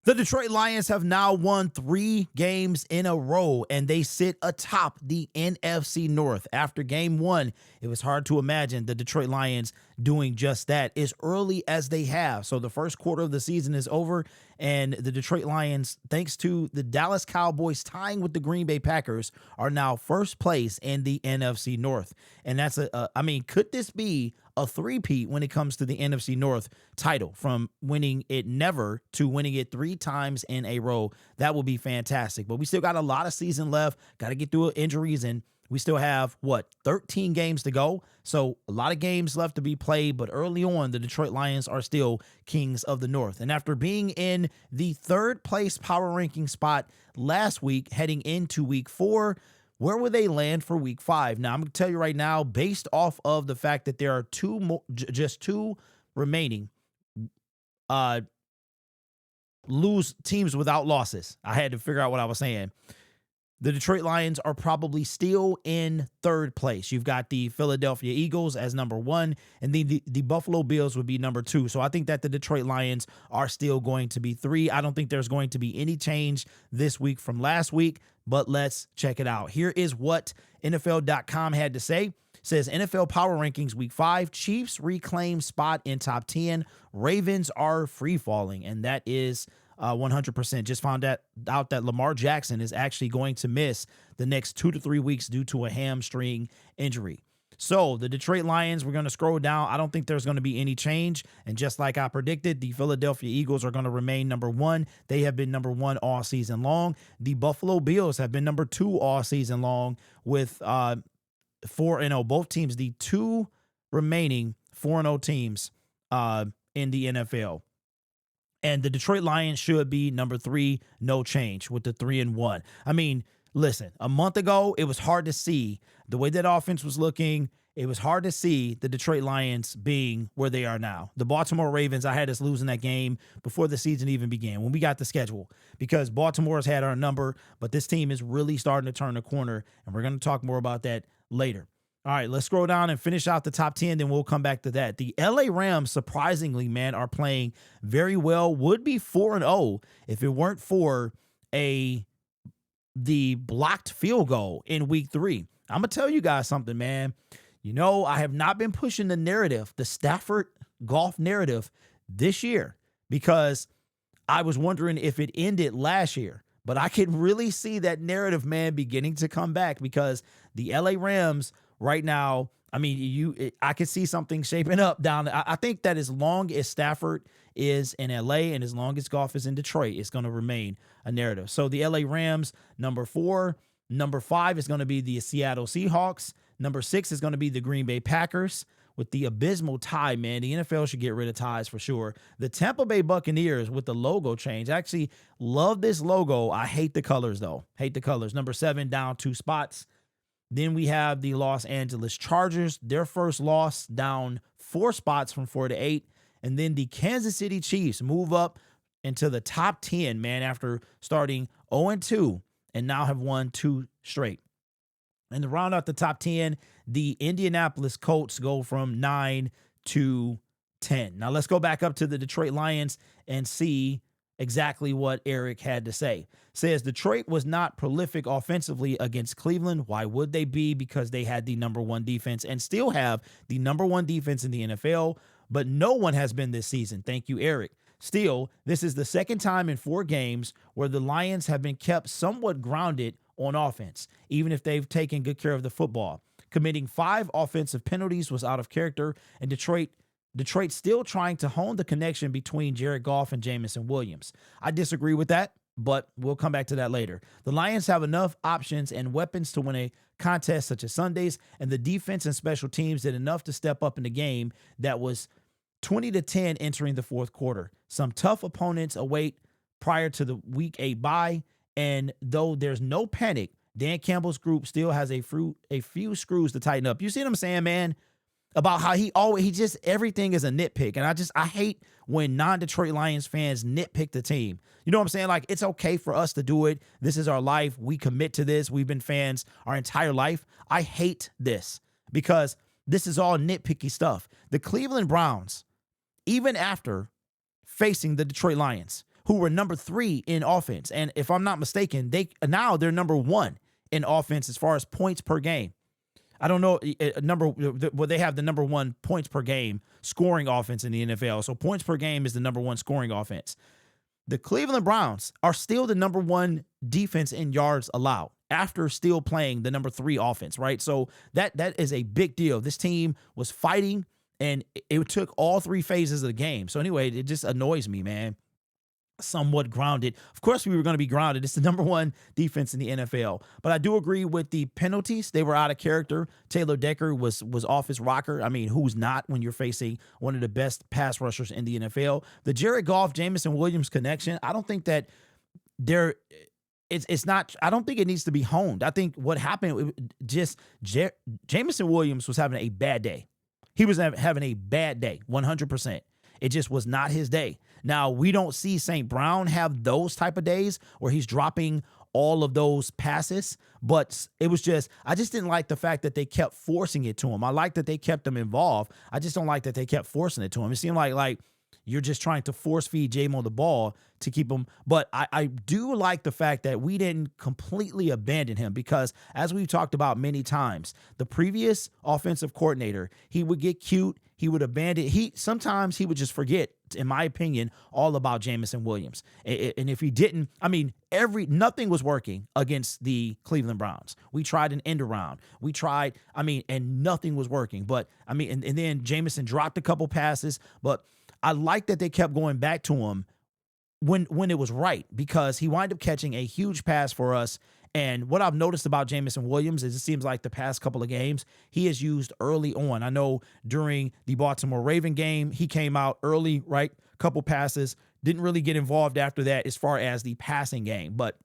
The Detroit Lions have now won 3 games in a row, and they sit atop the NFC North. After game 1, it was hard to imagine the Detroit Lions doing just that as early as they have. So the first quarter of the season is over, and the Detroit Lions, thanks to the Dallas Cowboys tying with the Green Bay Packers, are now first place in the NFC North. And that's could this be a three-peat when it comes to the NFC North title, from winning it never to winning it 3 times in a row? That will be fantastic. But we still got a lot of season left. Got to get through injuries, and we still have, 13 games to go. So a lot of games left to be played, but early on, the Detroit Lions are still kings of the North. And after being in the 3rd place power ranking spot last week, heading into week 4, where will they land for week 5? Now, I'm going to tell you right now, based off of the fact that there are just two remaining lose teams without losses. I had to figure out what I was saying. The Detroit Lions are probably still in 3rd place. You've got the Philadelphia Eagles as number 1, and the Buffalo Bills would be number 2. So I think that the Detroit Lions are still going to be 3. I don't think there's going to be any change this week from last week, but let's check it out. Here is what NFL.com had to say. It says NFL Power Rankings Week 5, Chiefs reclaim spot in top 10. Ravens are free falling, and that is 100%. Just found out that Lamar Jackson is actually going to miss the next 2 to 3 weeks due to a hamstring injury. So the Detroit Lions, we're going to scroll down. I don't think there's going to be any change. And just like I predicted, the Philadelphia Eagles are going to remain number 1. They have been number 1 all season long. The Buffalo Bills have been number 2 all season long with 4-0. Both teams, the 2 remaining 4-0 teams in the NFL. And the Detroit Lions should be number 3, no change, with the 3-1. I mean, listen, a month ago, it was hard to see the way that offense was looking. It was hard to see the Detroit Lions being where they are now. The Baltimore Ravens, I had us losing that game before the season even began, when we got the schedule, because Baltimore's had our number, but this team is really starting to turn the corner, and we're going to talk more about that later. All right, let's scroll down and finish out the top 10, then we'll come back to that. The LA Rams, surprisingly, man, are playing very well. Would be 4-0 if it weren't for the blocked field goal in week 3. I'm going to tell you guys something, man. You know, I have not been pushing the narrative, the Stafford golf narrative this year, because I was wondering if it ended last year. But I can really see that narrative, man, beginning to come back, because the LA Rams right now, I mean, I could see something shaping up down. I think that as long as Stafford is in LA and as long as Goff is in Detroit, it's going to remain a narrative. So the LA Rams, number 4. Number 5 is going to be the Seattle Seahawks. Number 6 is going to be the Green Bay Packers, with the abysmal tie, man. The NFL should get rid of ties for sure. The Tampa Bay Buccaneers with the logo change. I actually love this logo. I hate the colors, though. Hate the colors. Number 7, down 2 spots. Then we have the Los Angeles Chargers, their first loss, down 4 spots from 4 to 8. And then the Kansas City Chiefs move up into the top 10, man, after starting 0-2 and now have won 2 straight. And to round out the top 10, the Indianapolis Colts go from 9 to 10. Now let's go back up to the Detroit Lions and see exactly what Eric had to say. Says Detroit was not prolific offensively against Cleveland. Why would they be? Because they had the number 1 defense and still have the number 1 defense in the NFL, but no one has been this season. Thank you, Eric. Still, this is the second time in 4 games where the Lions have been kept somewhat grounded on offense, even if they've taken good care of the football. Committing 5 offensive penalties was out of character, and Detroit still trying to hone the connection between Jared Goff and Jamison Williams. I disagree with that, but we'll come back to that later. The Lions have enough options and weapons to win a contest such as Sundays, and the defense and special teams did enough to step up in the game that was 20 to 10 entering the 4th quarter. Some tough opponents await prior to the week 8 bye, and though there's no panic, Dan Campbell's group still has a few screws to tighten up. You see what I'm saying, man? About how he just, everything is a nitpick. And I hate when non-Detroit Lions fans nitpick the team. You know what I'm saying? Like, it's okay for us to do it. This is our life. We commit to this. We've been fans our entire life. I hate this because this is all nitpicky stuff. The Cleveland Browns, even after facing the Detroit Lions, who were number 3 in offense. And if I'm not mistaken, they're number 1 in offense as far as points per game. I don't know they have the number 1 points per game scoring offense in the NFL. So points per game is the number 1 scoring offense. The Cleveland Browns are still the number 1 defense in yards allowed after still playing the number 3 offense, right? So that is a big deal. This team was fighting, and it took all 3 phases of the game. So anyway, it just annoys me, man. Somewhat grounded. Of course, we were going to be grounded. It's the number 1 defense in the NFL. But I do agree with the penalties. They were out of character. Taylor Decker was off his rocker. I mean, who's not when you're facing one of the best pass rushers in the NFL? The Jared Goff, Jameson Williams connection, I don't think that it's not, I don't think it needs to be honed. I think what happened, Jameson Williams was having a bad day. He was having a bad day, 100%. It just was not his day. Now, we don't see St. Brown have those type of days where he's dropping all of those passes, but it was just, I just didn't like the fact that they kept forcing it to him. I like that they kept him involved. I just don't like that they kept forcing it to him. It seemed like you're just trying to force feed J-Mo the ball to keep him. But I do like the fact that we didn't completely abandon him, because as we've talked about many times, the previous offensive coordinator, he would get cute. He would abandon. Sometimes he would just forget, in my opinion, all about Jameson Williams. And if he didn't, I mean, nothing was working against the Cleveland Browns. We tried an end around. We tried, and nothing was working. But and then Jameson dropped a couple passes. But I like that they kept going back to him when it was right, because he wound up catching a huge pass for us. And what I've noticed about Jameson Williams is it seems like the past couple of games he is used early on. I know during the Baltimore Raven game, he came out early, right? Couple passes, didn't really get involved after that as far as the passing game. But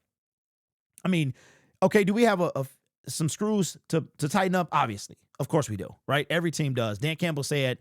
okay, do we have some screws to tighten up? Obviously, of course we do, right? Every team does. Dan Campbell said,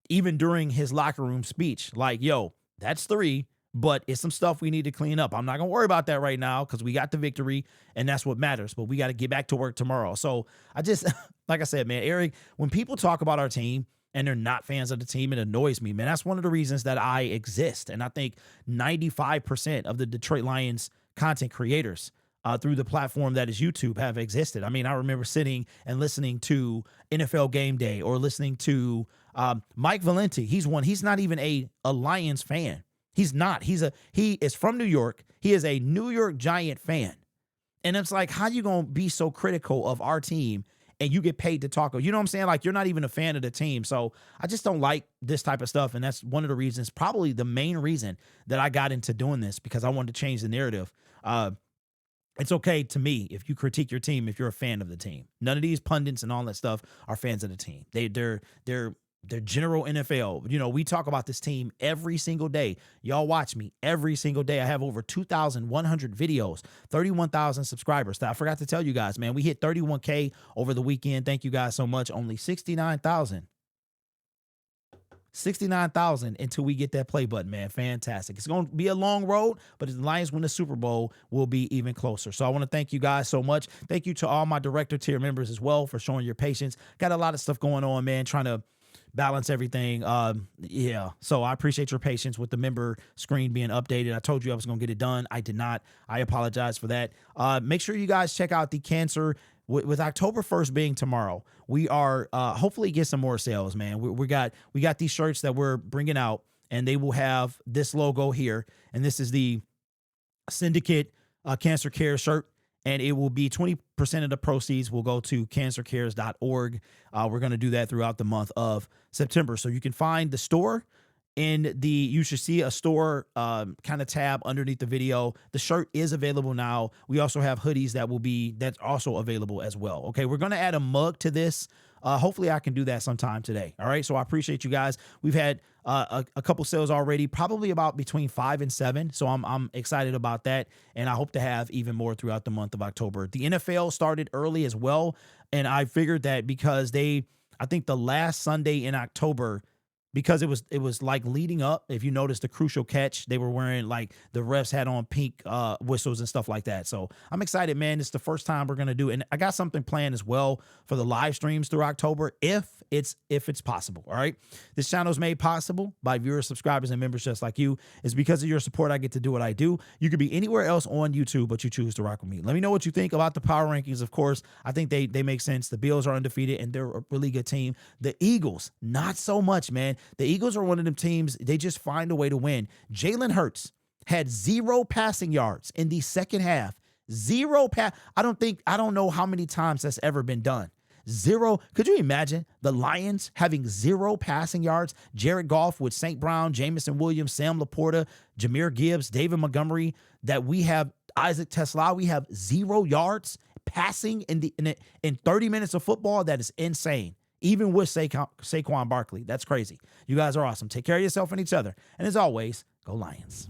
even during his locker room speech, like, yo, that's 3. But it's some stuff we need to clean up. I'm not going to worry about that right now because we got the victory, and that's what matters. But we got to get back to work tomorrow. So I just, like I said, man, Eric, when people talk about our team and they're not fans of the team, it annoys me, man. That's one of the reasons that I exist. And I think 95% of the Detroit Lions content creators through the platform that is YouTube have existed. I remember sitting and listening to NFL Game Day or listening to Mike Valenti. He's not even a Lions fan. He's not. He is from New York. He is a New York Giant fan. And it's like, how you going to be so critical of our team and you get paid to talk? You know what I'm saying? Like, you're not even a fan of the team. So I just don't like this type of stuff. And that's one of the reasons, probably the main reason that I got into doing this, because I wanted to change the narrative. It's okay to me if you critique your team if you're a fan of the team. None of these pundits and all that stuff are fans of the team. They're general NFL. You know, we talk about this team every single day. Y'all watch me every single day. I have over 2,100 videos, 31,000 subscribers. I forgot to tell you guys, man, we hit 31K over the weekend. Thank you guys so much. Only 69,000 until we get that play button, man. Fantastic. It's going to be a long road, but if the Lions win the Super Bowl, we'll be even closer. So I want to thank you guys so much. Thank you to all my director tier members as well for showing your patience. Got a lot of stuff going on, man, trying to balance everything. So I appreciate your patience with the member screen being updated. I told you I was going to get it done. I did not. I apologize for that. Make sure you guys check out the cancer with October 1st being tomorrow. We are hopefully get some more sales, man. We got these shirts that we're bringing out, and they will have this logo here. And this is the Syndicate Cancer Care shirt. And it will be 20% of the proceeds will go to cancercares.org. We're going to do that throughout the month of September. So you can find the store you should see a store kind of tab underneath the video. The shirt is available now. We also have hoodies that's also available as well. Okay, we're going to add a mug to this. Hopefully I can do that sometime today. All right. So I appreciate you guys. We've had a couple sales already, probably about between 5 and 7. So I'm excited about that. And I hope to have even more throughout the month of October. The NFL started early as well. And I figured that because I think the last Sunday in October, because it was like leading up. If you notice the crucial catch, they were wearing like the refs had on pink whistles and stuff like that. So I'm excited, man. It's the first time we're gonna do, and I got something planned as well for the live streams through October, if it's possible. All right, this channel is made possible by viewers, subscribers, and members just like you. It's because of your support I get to do what I do. You could be anywhere else on YouTube, but you choose to rock with me. Let me know what you think about the power rankings. Of course, I think they make sense. The Bills are undefeated and they're a really good team. The Eagles, not so much, man. The Eagles are one of them teams, they just find a way to win. Jalen Hurts had 0 passing yards in the second half. 0 pass. I don't know how many times that's ever been done. 0. Could you imagine the Lions having 0 passing yards? Jared Goff with St. Brown, Jamison Williams, Sam Laporta, Jahmyr Gibbs, David Montgomery, that we have Isaac Tesla. We have 0 yards passing in 30 minutes of football. That is insane. Even with Saquon Barkley. That's crazy. You guys are awesome. Take care of yourself and each other. And as always, go Lions.